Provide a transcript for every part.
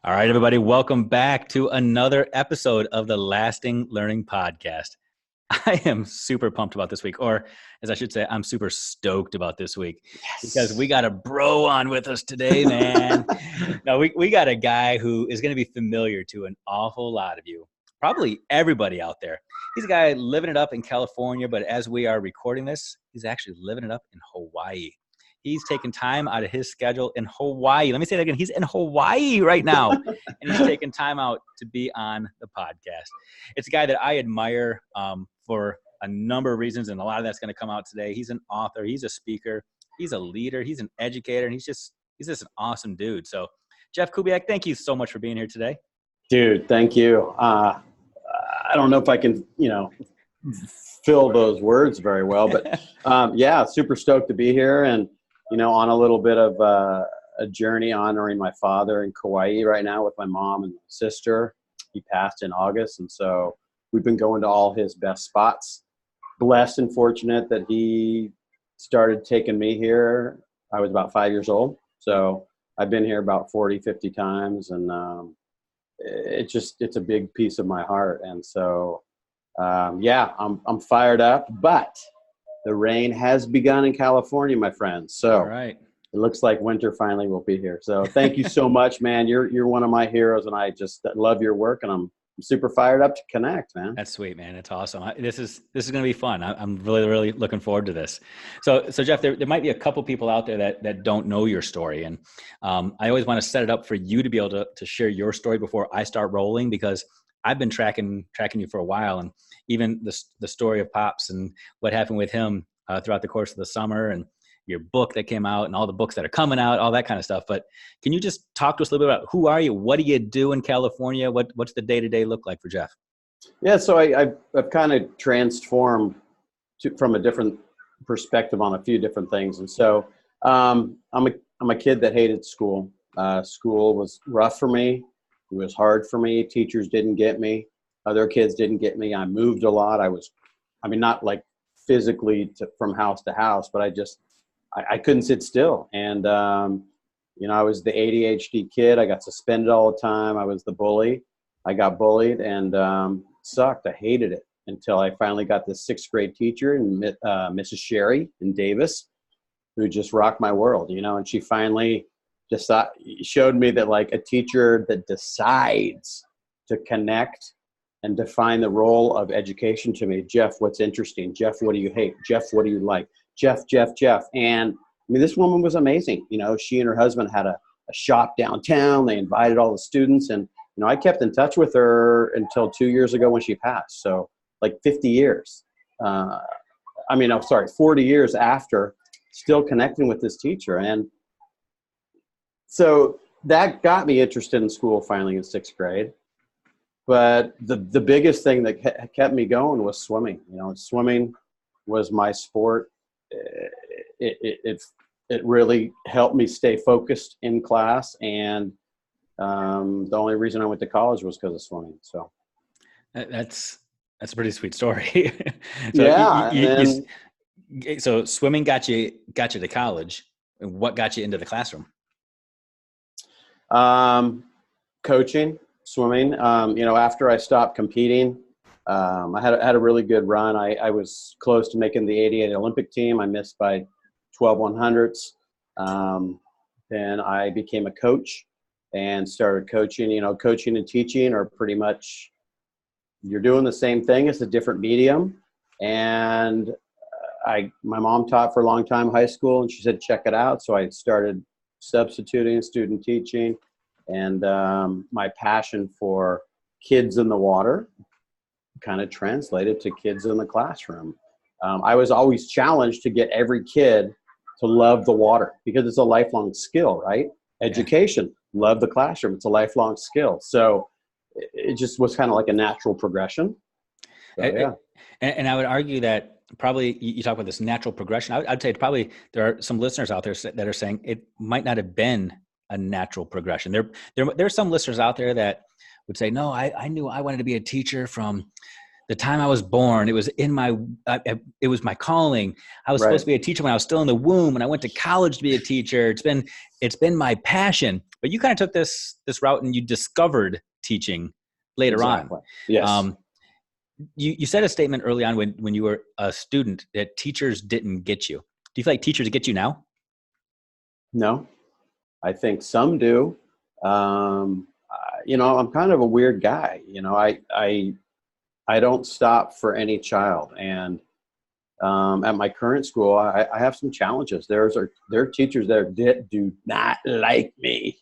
All right, everybody, welcome back to another episode of the Lasting Learning Podcast. I am super pumped about this week, or as I should say, I'm super stoked about this week because we got a bro on with us today, man. Now, we got a guy who is going to be familiar to an awful lot of you, probably everybody out there. He's a guy living it up in California, but as we are recording this, he's actually living it up in Hawaii. He's taking time out of his schedule in Hawaii. Let me say that again. He's in Hawaii right now, and he's taking time out to be on the podcast. It's a guy that I admire for a number of reasons, and a lot of that's going to come out today. He's an author. He's a speaker. He's a leader. He's an educator, and he's just an awesome dude. So, Jeff Kubiak, thank you so much for being here today. Dude, thank you. I don't know if I can, fill those words very well, but yeah, super stoked to be here and, on a little bit of a journey honoring my father in Kauai right now with my mom and sister. He passed in August, and so we've been going to all his best spots. Blessed and fortunate that he started taking me here. I was about 5 years old, so I've been here about 40, 50 times, and it's a big piece of my heart. And so, yeah, I'm fired up, but the rain has begun in California, my friends. So all right. It looks like winter finally will be here. So thank you so much, man. You're one of my heroes, and I just love your work, and I'm super fired up to connect, man. That's sweet, man. It's awesome. This is going to be fun. I'm really looking forward to this. So Jeff, there might be a couple people out there that don't know your story. And I always want to set it up for you to be able to share your story before I start rolling, because I've been tracking you for a while. And even the story of Pops and what happened with him throughout the course of the summer, and your book that came out and all the books that are coming out, all that kind of stuff. But can you just talk to us a little bit about who are you? What do you do in California? What's the day-to-day look like for Jeff? Yeah, so I've kind of transformed from a different perspective on a few different things. And so I'm a kid that hated school. School was rough for me. It was hard for me. Teachers didn't get me. Other kids didn't get me. I moved a lot. Not like physically from house to house, but I couldn't sit still. And, I was the ADHD kid. I got suspended all the time. I was the bully. I got bullied and sucked. I hated it until I finally got this sixth grade teacher, Mrs. Sherry in Davis, who just rocked my world, and she finally showed me that, like, a teacher that decides to connect and define the role of education to me. Jeff, what's interesting? Jeff, what do you hate? Jeff, what do you like? Jeff. And this woman was amazing. She and her husband had a shop downtown. They invited all the students, and, I kept in touch with her until 2 years ago when she passed. So like 50 years, 40 years after, still connecting with this teacher. And so that got me interested in school finally in sixth grade. But the biggest thing that kept me going was swimming. Swimming was my sport. It really helped me stay focused in class, and the only reason I went to college was because of swimming. So that's a pretty sweet story. So swimming got you to college. And what got you into the classroom? Coaching, swimming. After I stopped competing, I had a really good run. I was close to making the 88 Olympic team. I missed by 12 100ths. Then I became a coach and started coaching. Coaching and teaching are pretty much, you're doing the same thing. It's a different medium. And my mom taught for a long time high school, and she said, check it out. So I started substituting, student teaching, and my passion for kids in the water kind of translated to kids in the classroom. I was always challenged to get every kid to love the water, because it's a lifelong skill, right? Education, love the classroom. It's a lifelong skill. So it just was kind of like a natural progression. So, yeah. And I would argue that probably you talk about this natural progression. I'd say probably there are some listeners out there that are saying it might not have been a natural progression. There are some listeners out there that would say, no, I knew I wanted to be a teacher from the time I was born. It was it was my calling. I was supposed to be a teacher when I was still in the womb, and I went to college to be a teacher. It's been my passion. but you kind of took this route and you discovered teaching later Exactly. on. Yes. You said a statement early on when you were a student that teachers didn't get you. Do you feel like teachers get you now? No, I think some do. I'm kind of a weird guy. I don't stop for any child. And at my current school, I have some challenges. There are teachers that do not like me,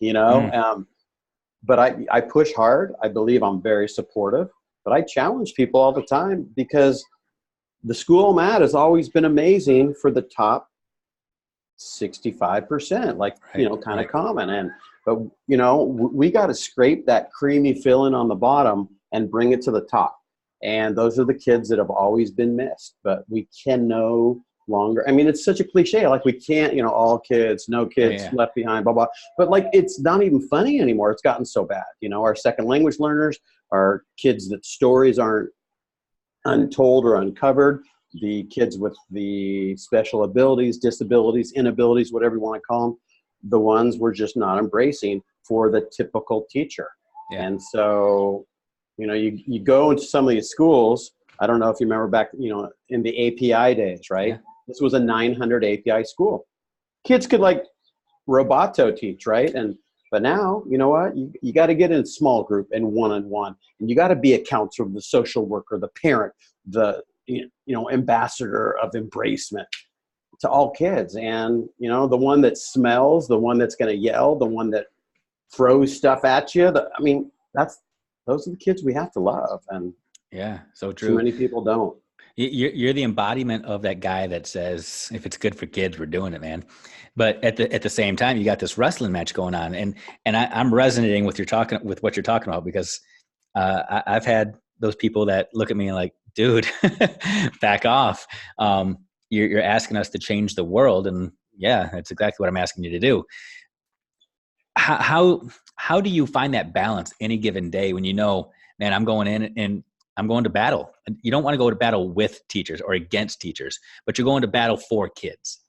but I push hard. I believe I'm very supportive, but I challenge people all the time because the school I'm at has always been amazing for the top 65%, kind of common. But we got to scrape that creamy filling on the bottom and bring it to the top. And those are the kids that have always been missed, but we can no longer. I mean, it's such a cliche. Like we can't, all kids, no kids left behind, blah, blah. But it's not even funny anymore. It's gotten so bad. Our second language learners, our kids that stories aren't untold or uncovered, the kids with the special abilities, disabilities, inabilities, whatever you want to call them, the ones we're just not embracing for the typical teacher. Yeah. And so, you go into some of these schools. I don't know if you remember back, in the API days, right? Yeah. This was a 900 API school. Kids could roboto teach, right? But now, you know what? You got to get in a small group and one-on-one, and you got to be a counselor, the social worker, the parent, the ambassador of embracement to all kids. And the one that smells, the one that's going to yell, the one that throws stuff at you. Those are the kids we have to love. And yeah, so true. Too many people don't. You're the embodiment of that guy that says, if it's good for kids, we're doing it, man. But at the same time, you got this wrestling match going on, and I'm resonating with what you're talking about, because I've had those people that look at me like, dude, back off. You're asking us to change the world, and yeah, that's exactly what I'm asking you to do. How do you find that balance any given day when man, I'm going in and I'm going to battle? You don't want to go to battle with teachers or against teachers, but you're going to battle for kids.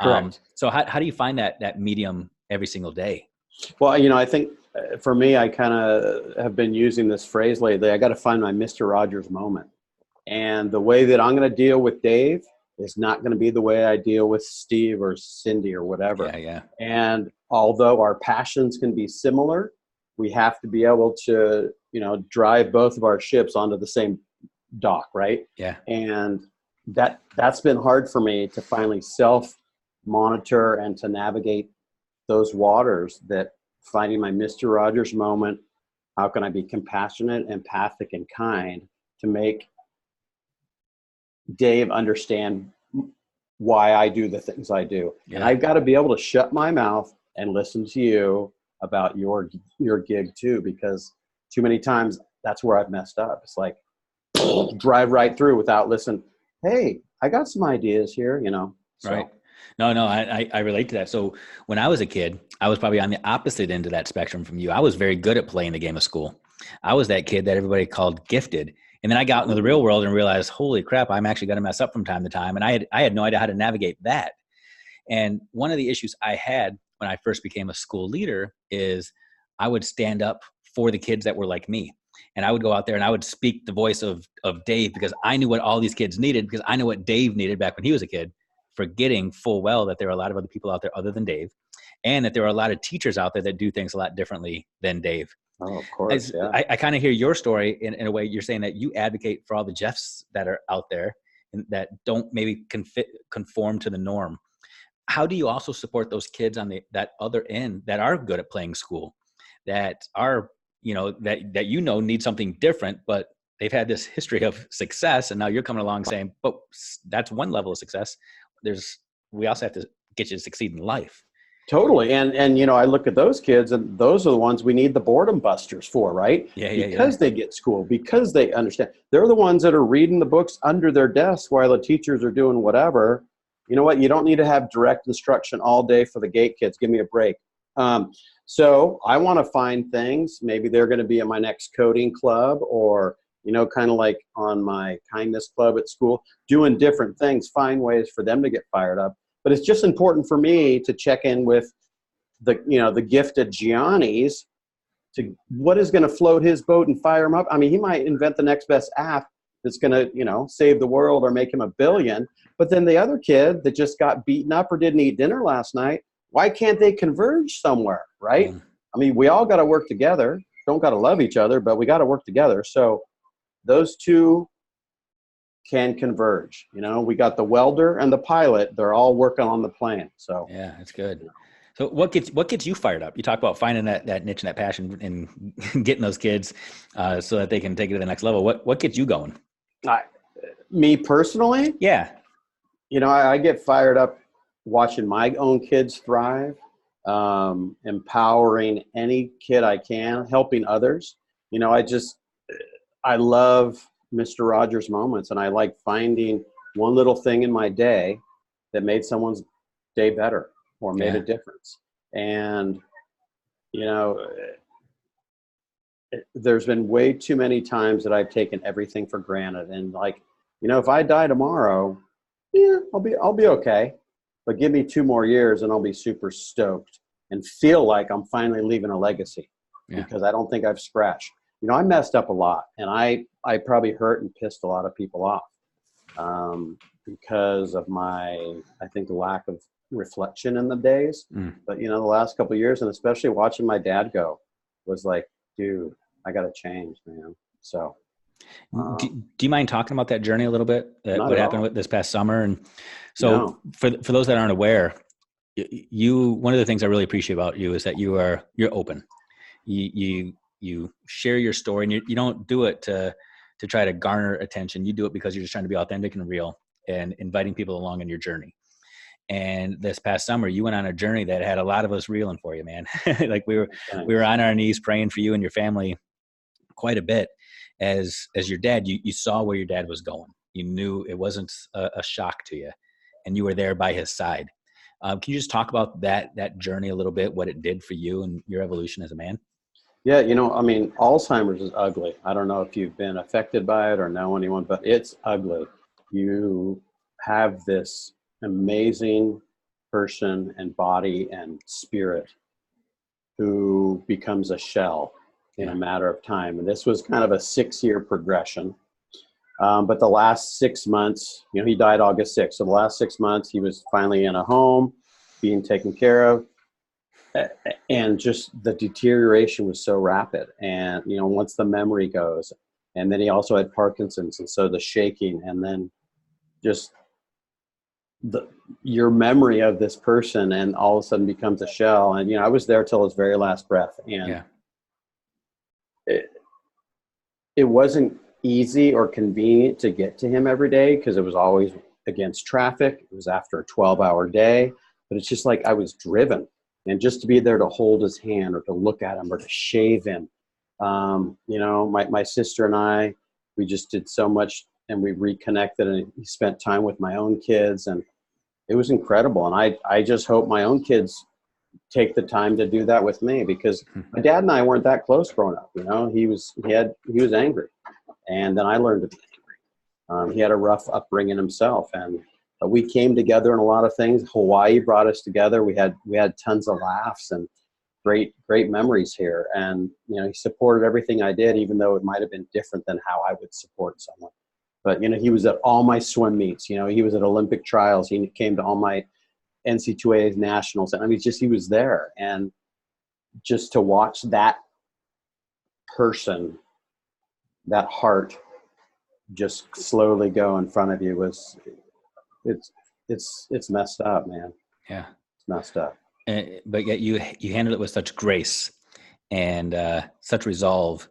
Correct. So how do you find that medium every single day? Well, I think for me, I kind of have been using this phrase lately. I got to find my Mr. Rogers moment. And the way that I'm going to deal with Dave is not going to be the way I deal with Steve or Cindy or whatever. Yeah. And although our passions can be similar, we have to be able to, drive both of our ships onto the same dock, right? Yeah. And that's been hard for me to finally self-monitor and to navigate those waters, that finding my Mr. Rogers moment. How can I be compassionate, empathic, and kind to make Dave understand why I do the things I do? Yeah. And I've got to be able to shut my mouth and listen to you about your gig too, because too many times that's where I've messed up. It's like drive right through without listening. Hey, I got some ideas here, So. Right. No, I relate to that. So when I was a kid, I was probably on the opposite end of that spectrum from you. I was very good at playing the game of school. I was that kid that everybody called gifted. And then I got into the real world and realized, holy crap, I'm actually going to mess up from time to time. And I had no idea how to navigate that. And one of the issues I had when I first became a school leader is I would stand up for the kids that were like me. And I would go out there and I would speak the voice of Dave, because I knew what all these kids needed, because I knew what Dave needed back when he was a kid, forgetting full well that there are a lot of other people out there other than Dave, and that there are a lot of teachers out there that do things a lot differently than Dave. Oh, of course. Yeah. I kind of hear your story in a way. You're saying that you advocate for all the Jeffs that are out there and that don't maybe conform to the norm. How do you also support those kids on that other end that are good at playing school, that are, that need something different, but they've had this history of success, and now you're coming along saying, but that's one level of success. We also have to get you to succeed in life. Totally. And I look at those kids, and those are the ones we need the boredom busters for, right? Because they get school, because they understand. They're the ones that are reading the books under their desk while the teachers are doing whatever. You know what? You don't need to have direct instruction all day for the gate kids. Give me a break. So I want to find things. Maybe they're going to be in my next coding club, or, kind of like on my kindness club at school, doing different things, find ways for them to get fired up. But it's just important for me to check in with the gifted Giannis to what is going to float his boat and fire him up. I mean, he might invent the next best app that's going to, save the world or make him $1 billion. But then the other kid that just got beaten up or didn't eat dinner last night, why can't they converge somewhere, right? I mean, we all got to work together. Don't got to love each other, but we got to work together. So those two can converge. We got the welder and the pilot. They're all working on the plane. So yeah, that's good. So what gets you fired up? You talk about finding that niche and that passion and getting those kids so that they can take it to the next level. What gets you going? Me personally? Yeah. I get fired up watching my own kids thrive, empowering any kid I can, helping others. I love Mr. Rogers moments, and I like finding one little thing in my day that made someone's day better or made a difference. And, there's been way too many times that I've taken everything for granted. And if I die tomorrow, I'll be okay. But give me 2 more years and I'll be super stoked and feel like I'm finally leaving a legacy because I don't think I've scratched. I messed up a lot, and I probably hurt and pissed a lot of people off because of I think, lack of reflection in the days. But, the last couple of years, and especially watching my dad go, was like, dude, I got to change, man. So. Do you mind talking about that journey a little bit? What happened with this past summer? And so for those that aren't aware, one of the things I really appreciate about you is that you're open. You share your story, and you don't do it to try to garner attention. You do it because you're just trying to be authentic and real and inviting people along in your journey. And this past summer, you went on a journey that had a lot of us reeling for you, man. Like we were on our knees praying for you and your family quite a bit. As your dad, you saw where your dad was going. You knew it wasn't a shock to you, and you were there by his side. Can you just talk about that journey a little bit, what it did for you and your evolution as a man? Yeah, Alzheimer's is ugly. I don't know if you've been affected by it or know anyone, but it's ugly. You have this amazing person and body and spirit who becomes a shell in a matter of time. And this was kind of a 6-year progression. But the last 6 months, he died August 6th. So the last 6 months, he was finally in a home, being taken care of. And just the deterioration was so rapid. And, once the memory goes, and then he also had Parkinson's. And so the shaking, and then just your memory of this person, and all of a sudden becomes a shell. And, I was there till his very last breath. And it wasn't easy or convenient to get to him every day because it was always against traffic. It was after a 12-hour day, but it's just like I was driven. And just to be there to hold his hand or to look at him or to shave him. My sister and I, we just did so much, and we reconnected, and he spent time with my own kids, and it was incredible. And I just hope my own kids take the time to do that with me, because my dad and I weren't that close growing up. He was angry, and then I learned to be angry. He had a rough upbringing himself, but we came together in a lot of things. Hawaii brought us together. We had tons of laughs and great memories here. And he supported everything I did, even though it might have been different than how I would support someone. But he was at all my swim meets. He was at Olympic trials. He came to all my NC2A nationals. And he was there. And just to watch that person, that heart, just slowly go in front of you it's messed up, man. Yeah, it's messed up. But yet you handled it with such grace and such resolve,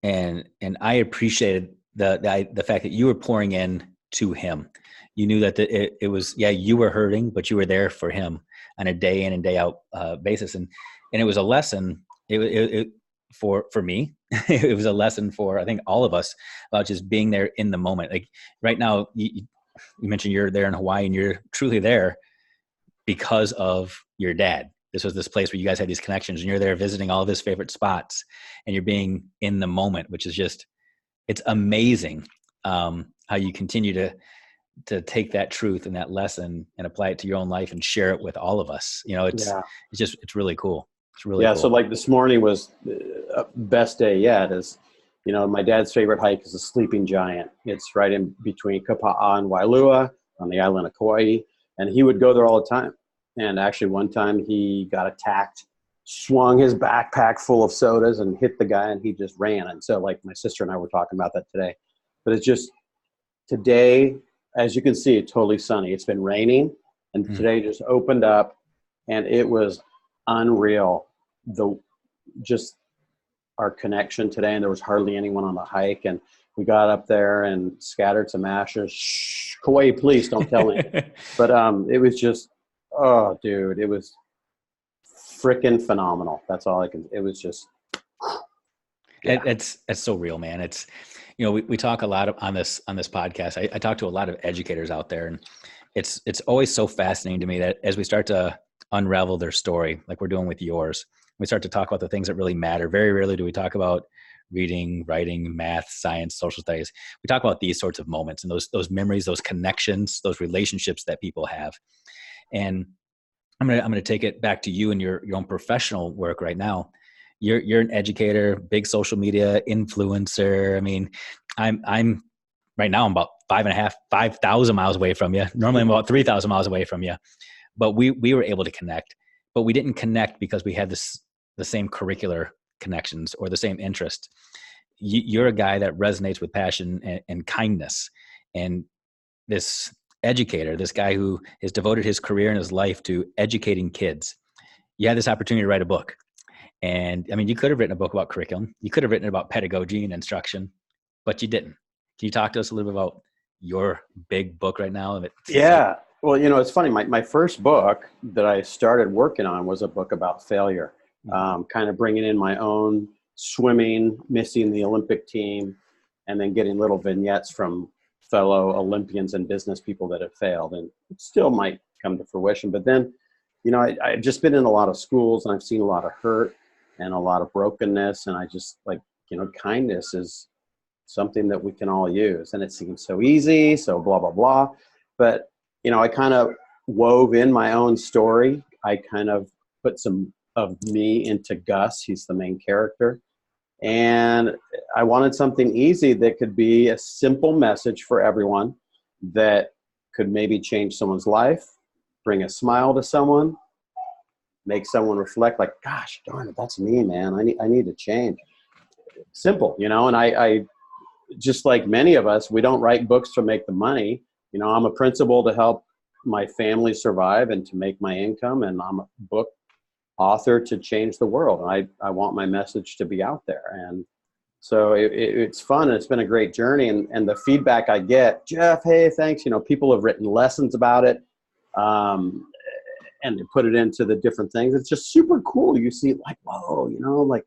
and I appreciated the fact that you were pouring in to him. You knew that it was you were hurting, but you were there for him on a day in and day out basis, and it was a lesson. It for me, it was a lesson for I think all of us about just being there in the moment. Like right now, you mentioned you're there in Hawaii, and you're truly there because of your dad. This was this place where you guys had these connections, and you're there visiting all of his favorite spots, and you're being in the moment, which is just, it's amazing how you continue to take that truth and that lesson and apply it to your own life and share it with all of us. It's really cool. It's really cool. So like this morning was best day yet. Is my dad's favorite hike is the Sleeping Giant. It's right in between Kapa'a and Wailua on the island of Kauai, and he would go there all the time. And actually one time he got attacked, swung his backpack full of sodas and hit the guy, and he just ran. And so like my sister and I were talking about that today, but it's just today, as you can see, it's totally sunny. It's been raining, and today just opened up, and it was unreal. Just our connection today, and there was hardly anyone on the hike, and we got up there and scattered some ashes. Shh, Kauai, please don't tell me. But it was just, oh, dude, it was freaking phenomenal. That's all I can. It was just. Yeah. It's so real, man. It's, we talk a lot on this podcast. I talk to a lot of educators out there, and it's always so fascinating to me that as we start to unravel their story, like we're doing with yours, we start to talk about the things that really matter. Very rarely do we talk about reading, writing, math, science, social studies. We talk about these sorts of moments and those memories, those connections, those relationships that people have. And I'm gonna take it back to you and your own professional work right now. You're an educator, big social media influencer. I mean, I'm right now I'm about 5,000 miles away from you. Normally I'm about 3,000 miles away from you, but we were able to connect. But we didn't connect because we had the same curricular connections or the same interest. You're a guy that resonates with passion and kindness. And this educator, this guy who has devoted his career and his life to educating kids, you had this opportunity to write a book. And I mean, you could have written a book about curriculum. You could have written about pedagogy and instruction, but you didn't. Can you talk to us a little bit about your big book right now? Yeah. Well, it's funny. My first book that I started working on was a book about failure, kind of bringing in my own swimming, missing the Olympic team, and then getting little vignettes from fellow Olympians and business people that have failed. And it still might come to fruition. But then, I've just been in a lot of schools, and I've seen a lot of hurt and a lot of brokenness. And I just kindness is something that we can all use. And it seems so easy, so blah, blah, blah. But I kind of wove in my own story. I kind of put some of me into Gus. He's the main character. And I wanted something easy that could be a simple message for everyone that could maybe change someone's life, bring a smile to someone, make someone reflect like, gosh, darn it, that's me, man. I need to change. Simple, and I just like many of us, we don't write books to make the money. I'm a principal to help my family survive and to make my income, and I'm a book author to change the world. And I want my message to be out there. And so it's fun, and it's been a great journey. And the feedback I get, Jeff, hey, thanks. People have written lessons about it, and they put it into the different things. It's just super cool. You see, like, whoa, like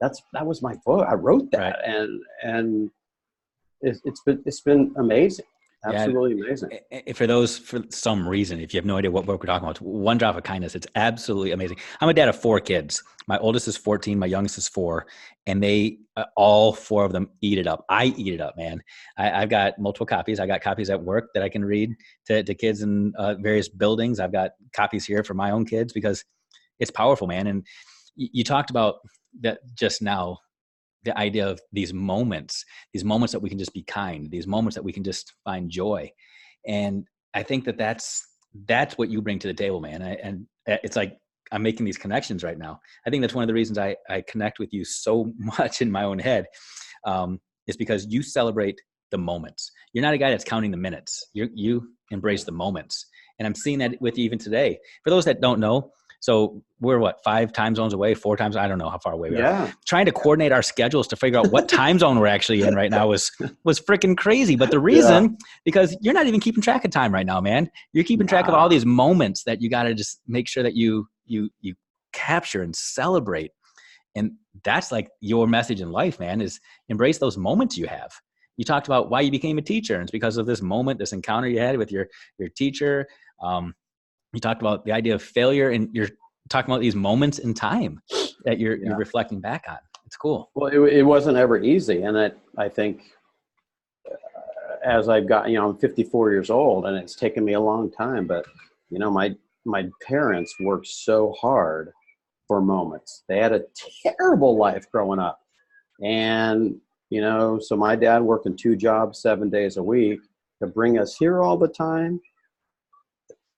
that was my book. I wrote that, right. and it's been amazing. Absolutely amazing. For some reason, if you have no idea what book we're talking about, One Drop of Kindness, it's absolutely amazing. I'm a dad of 4 kids. My oldest is 14, my youngest is 4, and they, all 4 of them eat it up. I eat it up, man. I've got multiple copies. I got copies at work that I can read to kids in various buildings. I've got copies here for my own kids because it's powerful, man. And you talked about that just now, the idea of these moments that we can just be kind, these moments that we can just find joy. And I think that's what you bring to the table, man. And it's like, I'm making these connections right now. I think that's one of the reasons I connect with you so much in my own head, is because you celebrate the moments. You're not a guy that's counting the minutes. You embrace the moments. And I'm seeing that with you even today. For those that don't know, so we're 5 time zones away, 4 times. I don't know how far away we are. Trying to coordinate our schedules to figure out what time zone we're actually in right now was freaking crazy. But the reason, because you're not even keeping track of time right now, man. You're keeping track of all these moments that you got to just make sure that you capture and celebrate. And that's like your message in life, man, is embrace those moments you have. You talked about why you became a teacher, and it's because of this moment, this encounter you had with your teacher. You talked about the idea of failure, and you're talking about these moments in time that you're reflecting back on. It's cool. Well, it wasn't ever easy. And I think as I've got, I'm 54 years old, and it's taken me a long time, but my parents worked so hard for moments. They had a terrible life growing up. And, so my dad working 2 jobs, 7 days a week to bring us here all the time,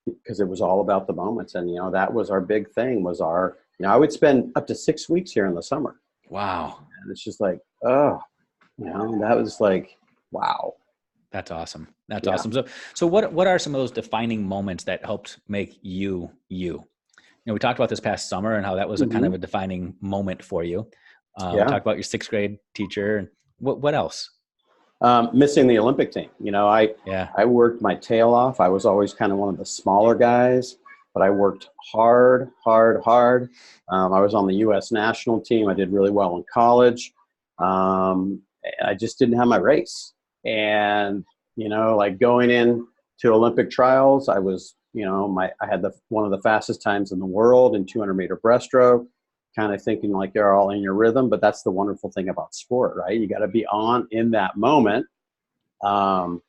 because it was all about the moments. And, that was our big thing, was I would spend up to 6 weeks here in the summer. Wow. And it's just like, oh, that was like, wow. That's awesome. That's awesome. So what are some of those defining moments that helped make you, you? We talked about this past summer and how that was a kind of a defining moment for you. We talked about your 6th grade teacher. And what else? Missing the Olympic team. I worked my tail off. I was always kind of one of the smaller guys, but I worked hard. I was on the U.S. national team. I did really well in college. I just didn't have my race. And, like going in to Olympic trials, I was, I had one of the fastest times in the world in 200-meter breaststroke, kind of thinking like you're all in your rhythm. But that's the wonderful thing about sport, right? You got to be on in that moment. And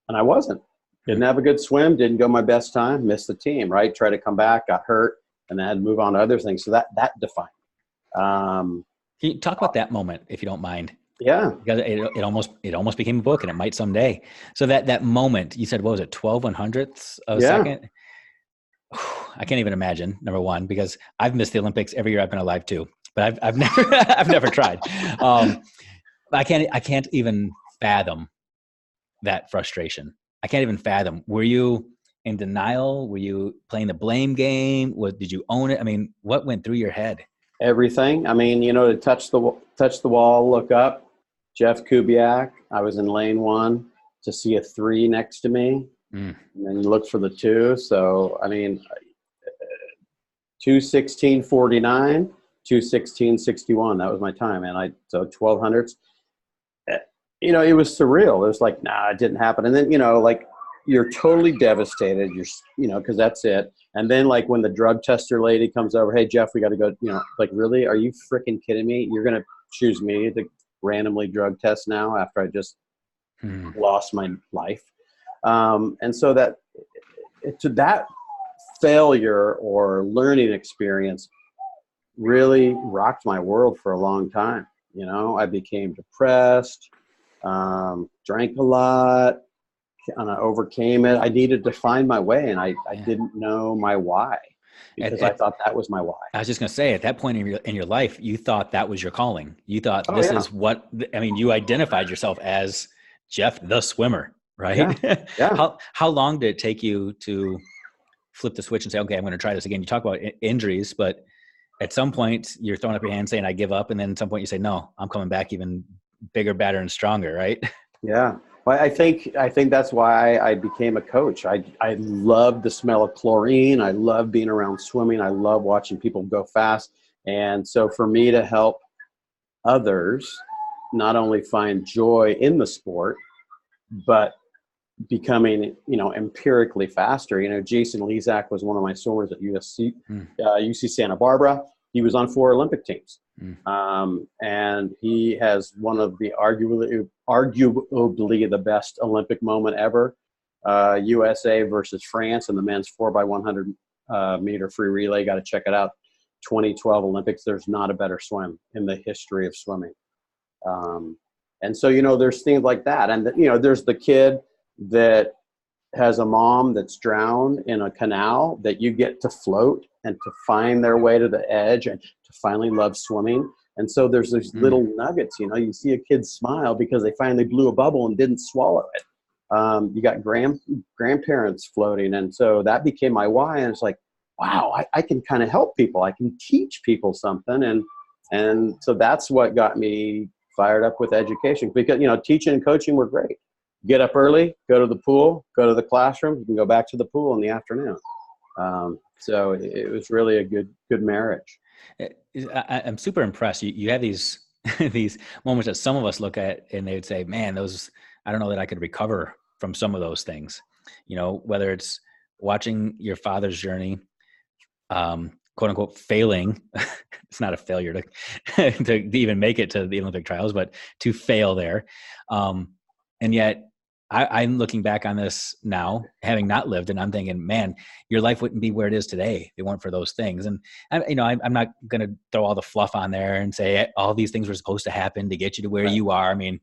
I wasn't. Didn't have a good swim, didn't go my best time, missed the team, right? Tried to come back, got hurt, and then had to move on to other things. So that defined. Can you talk about that moment, if you don't mind? Yeah. Because it almost became a book, and it might someday. So that moment, you said, what was it, 12 100ths of a second? I can't even imagine, number one, because I've missed the Olympics every year I've been alive too, but I've never I've never tried. I can't even fathom that frustration. I can't even fathom. Were you in denial? Were you playing the blame game? Did you own it? I mean, what went through your head? Everything. I mean, to touch the wall, look up. Jeff Kubiak. I was in lane 1 to see a 3 next to me, and then you look for the 2. So I mean, 2:16:49, 2:16:61. That was my time, and so 1200s. It was surreal. It was like, nah, it didn't happen. And then like you're totally devastated. You're because that's it. And then like when the drug tester lady comes over, hey Jeff, we got to go. Like really, are you freaking kidding me? You're gonna choose me to randomly drug test now after I just lost my life? And so that failure or learning experience really rocked my world for a long time. I became depressed, drank a lot, and I overcame it. I needed to find my way, and I didn't know my why, because I thought that was my why. I was just going to say, at that point in your life, you thought that was your calling. You thought is what, I mean, you identified yourself as Jeff, the swimmer, right? Yeah. How long did it take you to flip the switch and say, okay, I'm going to try this again? You talk about injuries, but at some point you're throwing up your hand saying, I give up. And then at some point you say, no, I'm coming back even bigger, badder, and stronger, right? Yeah. Well, I think that's why I became a coach. I love the smell of chlorine. I love being around swimming. I love watching people go fast. And so for me to help others not only find joy in the sport, but becoming, empirically faster. Jason Lezak was one of my swimmers at UC Santa Barbara. He was on 4 Olympic teams. And he has one of the arguably the best Olympic moment ever. USA versus France in the men's 4x100 meter free relay. Got to check it out. 2012 Olympics. There's not a better swim in the history of swimming. And so, there's things like that. And, there's the kid that has a mom that's drowned in a canal that you get to float and to find their way to the edge and to finally love swimming. And so there's these little nuggets, you see a kid smile because they finally blew a bubble and didn't swallow it. You got grandparents floating. And so that became my why. And it's like, wow, I can kind of help people. I can teach people something. And so that's what got me fired up with education, because, teaching and coaching were great. Get up early, go to the pool, go to the classroom, you can go back to the pool in the afternoon. So it was really a good marriage. I'm super impressed. You have these these moments that some of us look at and they would say, man, I don't know that I could recover from some of those things. Whether it's watching your father's journey, quote unquote, failing. It's not a failure to even make it to the Olympic trials, but to fail there. And yet I'm looking back on this now, having not lived, and I'm thinking, man, your life wouldn't be where it is today if it weren't for those things. And I'm not going to throw all the fluff on there and say all these things were supposed to happen to get you to where you are. I mean,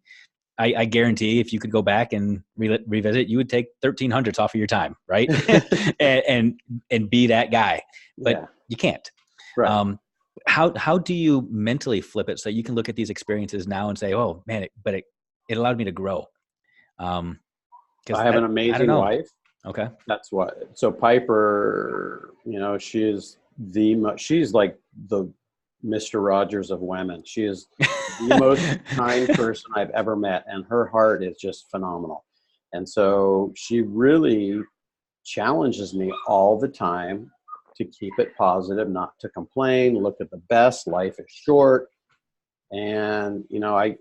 I guarantee if you could go back and revisit, you would take 1300s off of your time, right? and be that guy, but you can't. Right. How do you mentally flip it so you can look at these experiences now and say, oh man, it allowed me to grow? I have an amazing wife. Okay. That's what. So Piper, she's like the Mr. Rogers of women. She is the most kind person I've ever met, and her heart is just phenomenal. And so she really challenges me all the time to keep it positive, not to complain, look at the best. Life is short, and I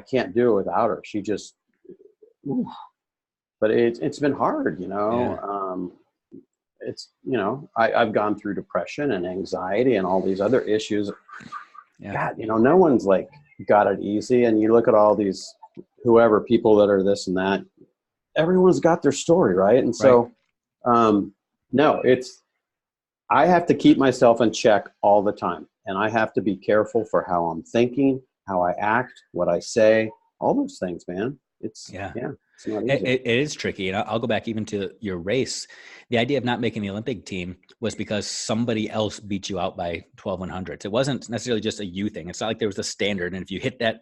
can't do it without her. She just, but it's been hard, it's, I've gone through depression and anxiety and all these other issues. God, no one's like got it easy. And you look at all these, whoever people that are this and that, everyone's got their story. Right. And so, no, I have to keep myself in check all the time. And I have to be careful for how I'm thinking, how I act, what I say, all those things, man. It's not easy. It is tricky. And I'll go back even to your race. The idea of not making the Olympic team was because somebody else beat you out by 1200s. It wasn't necessarily just a you thing. It's not like there was a standard. And if you hit that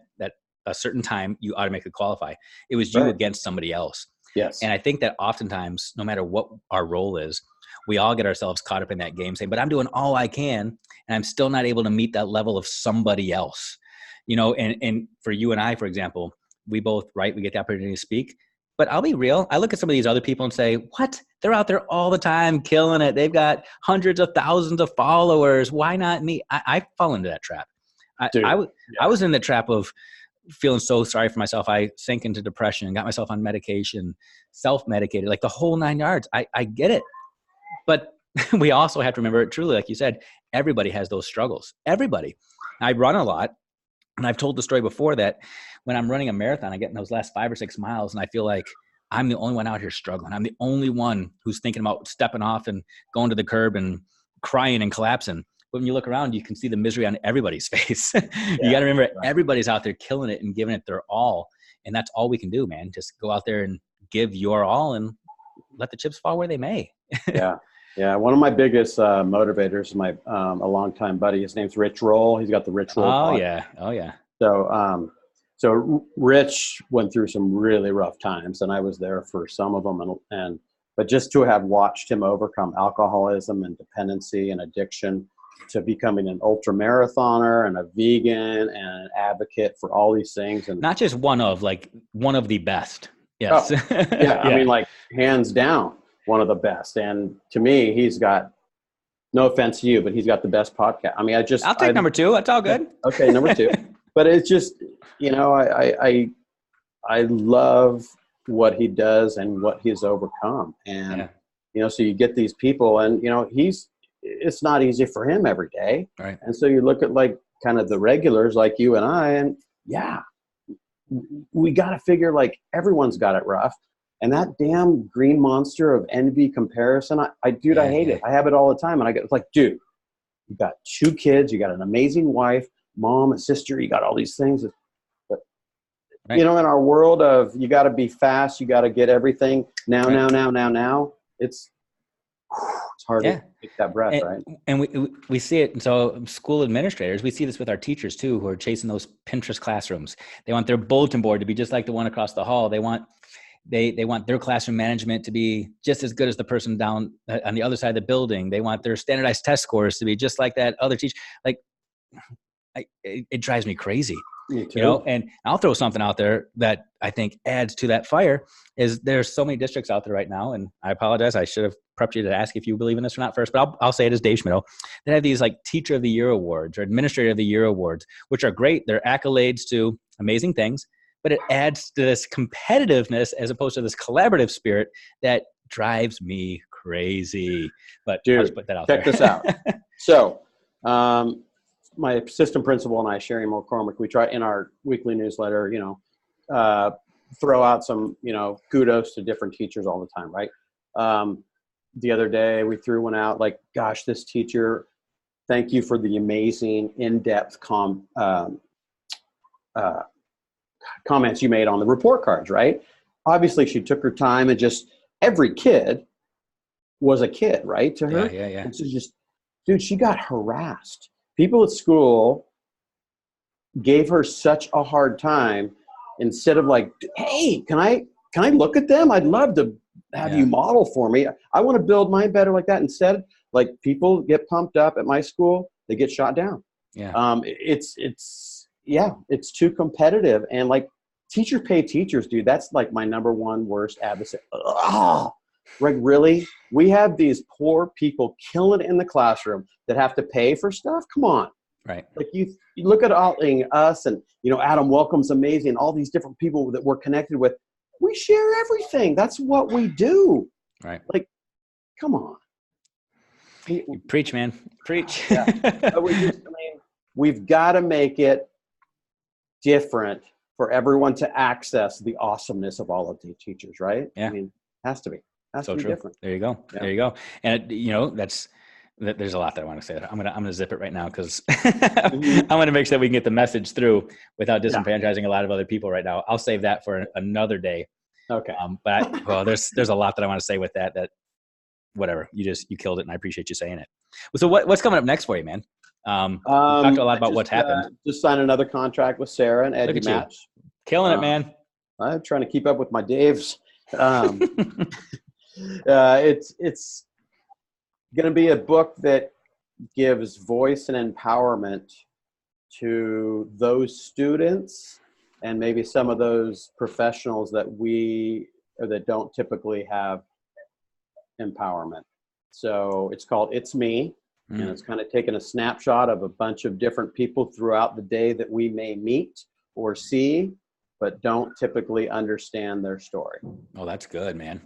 a certain time, you automatically qualify. It was you against somebody else. Yes. And I think that oftentimes, no matter what our role is, we all get ourselves caught up in that game saying, but I'm doing all I can and I'm still not able to meet that level of somebody else, and for you and I, for example, we both, we get the opportunity to speak, but I'll be real. I look at some of these other people and say, what? They're out there all the time killing it. They've got hundreds of thousands of followers. Why not me? I fall into that trap. I was in the trap of feeling so sorry for myself. I sank into depression, got myself on medication, self-medicated, like the whole 9 yards. I get it. But we also have to remember, truly, like you said, everybody has those struggles. Everybody. I run a lot. And I've told the story before that when I'm running a marathon, I get in those last 5 or 6 miles and I feel like I'm the only one out here struggling. I'm the only one who's thinking about stepping off and going to the curb and crying and collapsing. But when you look around, you can see the misery on everybody's face. You got to remember, everybody's out there killing it and giving it their all. And that's all we can do, man. Just go out there and give your all and let the chips fall where they may. Yeah. One of my biggest motivators is a longtime buddy. His name's Rich Roll. He's got the Rich Roll podcast. Oh yeah. So Rich went through some really rough times, and I was there for some of them. But just to have watched him overcome alcoholism and dependency and addiction, to becoming an ultra marathoner and a vegan and an advocate for all these things, and not just one of the best. Yes. I mean, like, hands down, one of the best. And to me, he's got, no offense to you, but he's got the best podcast. I mean, I'll take number 2. That's all good. Okay. Number 2, but it's just, I love what he does and what he's overcome. And, so you get these people and, it's not easy for him every day. Right. And so you look at like kind of the regulars like you and I, and we got to figure, like, everyone's got it rough. And that damn green monster of envy, comparison, I hate it. I have it all the time. And I get like, dude, you got 2 kids, you got an amazing wife, mom, and sister, you got all these things. But, in our world of, you got to be fast, you got to get everything now, it's hard to take that breath, right? And we see it. And so school administrators, we see this with our teachers too, who are chasing those Pinterest classrooms. They want their bulletin board to be just like the one across the hall. They want their classroom management to be just as good as the person down on the other side of the building. They want their standardized test scores to be just like that other teacher. Like, it drives me crazy. Me too. And I'll throw something out there that I think adds to that fire is there's so many districts out there right now. And I apologize. I should have prepped you to ask if you believe in this or not first, but I'll say it as Dave Schmittou. They have these like Teacher of the Year awards or Administrator of the Year awards, which are great. They're accolades to amazing things, but it adds to this competitiveness as opposed to this collaborative spirit that drives me crazy. But dude, I'll just put that out check there. this out. So, my assistant principal and I, Sherry McCormick, we try in our weekly newsletter, throw out some, kudos to different teachers all the time, right? The other day we threw one out like, gosh, this teacher, thank you for the amazing in-depth comments you made on the report cards, right? Obviously she took her time and just, every kid was a kid, right, to her? Yeah. And so just, dude, she got harassed. People at school gave her such a hard time instead of like, hey, can I look at them? I'd love to have you model for me. I want to build mine better like that. Instead, like, people get pumped up at my school, they get shot down. Yeah. It's too competitive. And like, teachers pay teachers, dude. That's like my number one worst advocate. Like, really? We have these poor people killing it in the classroom that have to pay for stuff? Come on. Right. Like, you look at us and, Adam Welcome's amazing. All these different people that we're connected with. We share everything. That's what we do. Right. Like, come on. You preach, man. Preach. Yeah. But we've got to make it different for everyone to access the awesomeness of all of the teachers, right? Yeah. I mean, it has to be. Has So to be true. different. There you go. Yeah. There you go. And there's a lot that I want to say. I'm gonna zip it right now because Mm-hmm. I want to make sure that we can get the message through without disenfranchising a lot of other people right now. I'll save that for another day. Okay. There's a lot that I want to say with that whatever, you killed it, and I appreciate you saying it. So what's coming up next for you, man? We talked a lot about what's happened. Just signed another contract with Sarah and Eddie Match. Killing it, man. I'm trying to keep up with my Daves. It's going to be a book that gives voice and empowerment to those students and maybe some of those professionals that don't typically have empowerment. So it's called It's Me, and it's kind of taking a snapshot of a bunch of different people throughout the day that we may meet or see, but don't typically understand their story. Oh, that's good, man.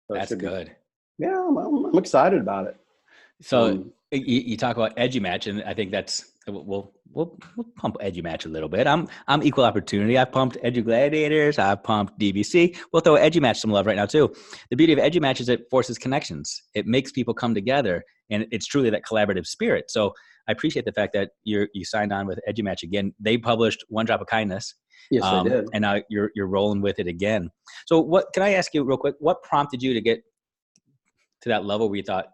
So that's good. Yeah, I'm excited about it. So you talk about EduMatch, and I think that's we'll pump EduMatch a little bit. I'm equal opportunity. I've pumped EduGladiators. I've pumped DBC. We'll throw EduMatch some love right now too. The beauty of EduMatch is it forces connections. It makes people come together, and it's truly that collaborative spirit. So I appreciate the fact that you signed on with EduMatch again. They published One Drop of Kindness. Yes, I did. And now you're rolling with it again. So what can I ask you real quick? What prompted you to get to that level where you thought,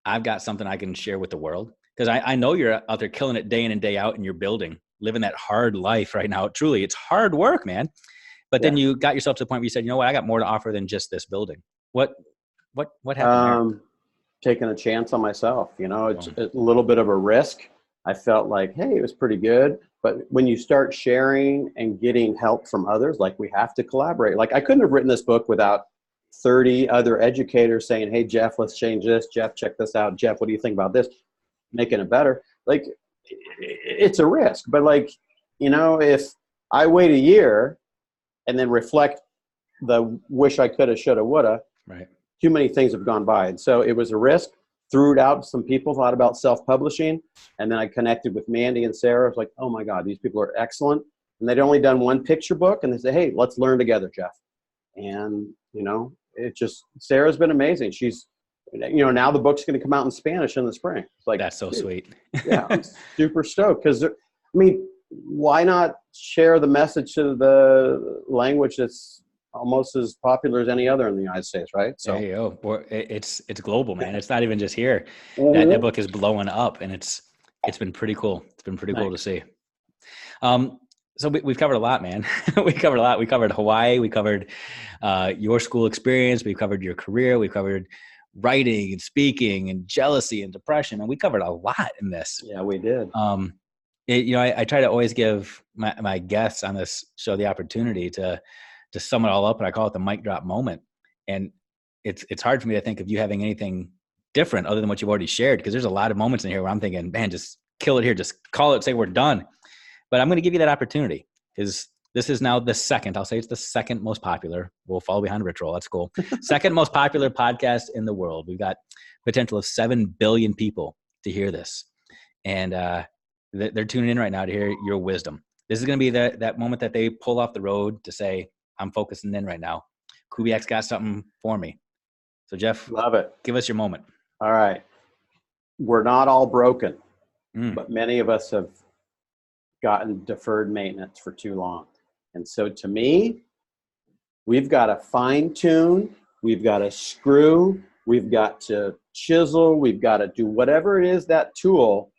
I've got something I can share with the world? Because I know you're out there killing it day in and day out in your building, living that hard life right now. Truly, it's hard work, man. But then you got yourself to the point where you said, you know what, I got more to offer than just this building. What happened there? Taking a chance on myself. It's a little bit of a risk. I felt like, hey, it was pretty good. But when you start sharing and getting help from others, like, we have to collaborate. Like, I couldn't have written this book without 30 other educators saying, hey, Jeff, let's change this. Jeff, check this out. Jeff, what do you think about this? Making it better. Like, it's a risk. But like, if I wait a year and then reflect the wish I coulda, shoulda, woulda, right, too many things have gone by. And so it was a risk. Threw it out. Some people thought about self-publishing. And then I connected with Mandy and Sarah. I was like, oh my God, these people are excellent. And they'd only done one picture book. And they said, hey, let's learn together, Jeff. And, Sarah's been amazing. She's, now the book's going to come out in Spanish in the spring. It's like, that's so sweet. Yeah, I'm super stoked. Because, why not share the message to the language that's almost as popular as any other in the United States, right? So there you go. Well, it's global, man. It's not even just here. That book is blowing up, and it's been pretty cool. It's been pretty cool to see. So we've covered a lot, man. We covered a lot. We covered Hawaii. We covered your school experience. We covered your career. We covered writing and speaking and jealousy and depression. And we covered a lot in this. Yeah, we did. I try to always give my guests on this show the opportunity to sum it all up, and I call it the mic drop moment. And it's hard for me to think of you having anything different other than what you've already shared, because there's a lot of moments in here where I'm thinking, man, just kill it here. Just call it, say we're done. But I'm going to give you that opportunity, because this is now the second, I'll say it's the second most popular. We'll follow behind Rich Roll. That's cool. Second most popular podcast in the world. We've got potential of 7 billion people to hear this. And they're tuning in right now to hear your wisdom. This is going to be that moment that they pull off the road to say, I'm focusing in right now. Kubiak's got something for me. So Jeff, Love it. give us your moment. All right. We're not all broken, Mm. but many of us have gotten deferred maintenance for too long. And so to me, we've got to fine tune, we've got to screw, we've got to chisel, we've got to do whatever it is, that tool,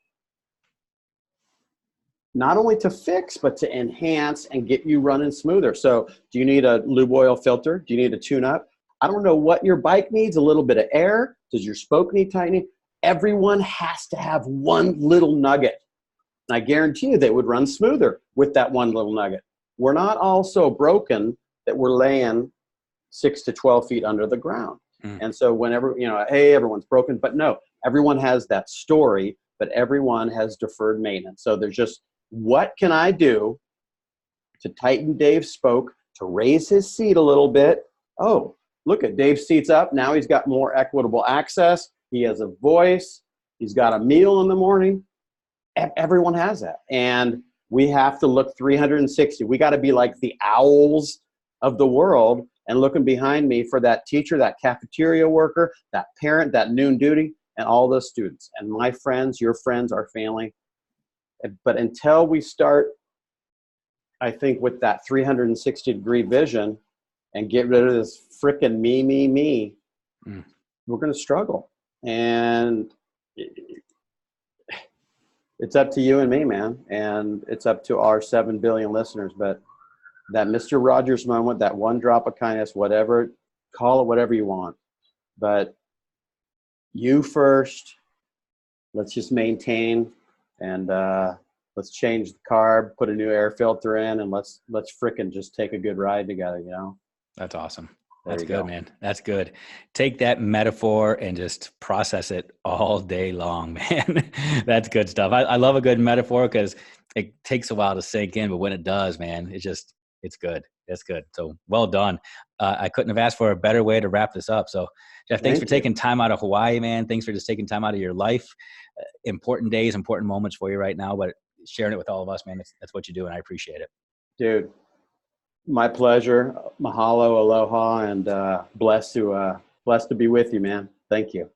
not only to fix, but to enhance and get you running smoother. So do you need a lube oil filter? Do you need a tune up? I don't know what your bike needs, a little bit of air. Does your spoke need tightening? Everyone has to have one little nugget. And I guarantee you they would run smoother with that one little nugget. We're not all so broken that we're laying 6 to 12 feet under the ground. And so whenever, hey, everyone's broken, but no, everyone has that story, but everyone has deferred maintenance. So there's just, what can I do to tighten Dave's spoke, to raise his seat a little bit? Oh, look at Dave's seat's up. Now he's got more equitable access. He has a voice. He's got a meal in the morning. Everyone has that. And we have to look 360. We got to be like the owls of the world and looking behind me for that teacher, that cafeteria worker, that parent, that noon duty, and all those students. And my friends, your friends, our family. But until we start, I think, with that 360-degree vision and get rid of this frickin' me, we're going to struggle. And it's up to you and me, man. And it's up to our 7 billion listeners. But that Mr. Rogers moment, that one drop of kindness, whatever, call it whatever you want. But you first, let's just maintain, and let's change the carb, put a new air filter in, and let's frickin' just take a good ride together, That's awesome. There That's you good, go. man. That's good. Take that metaphor and just process it all day long, man. That's good stuff. I love a good metaphor because it takes a while to sink in, but when it does, man, it's good. It's good. So well done. I couldn't have asked for a better way to wrap this up. So Jeff, thanks for taking time out of Hawaii, man. Thanks for just taking time out of your life. Important days, important moments for you right now, but sharing it with all of us, man, that's what you do. And I appreciate it. Dude, my pleasure. Mahalo, aloha, and blessed to be with you, man. Thank you.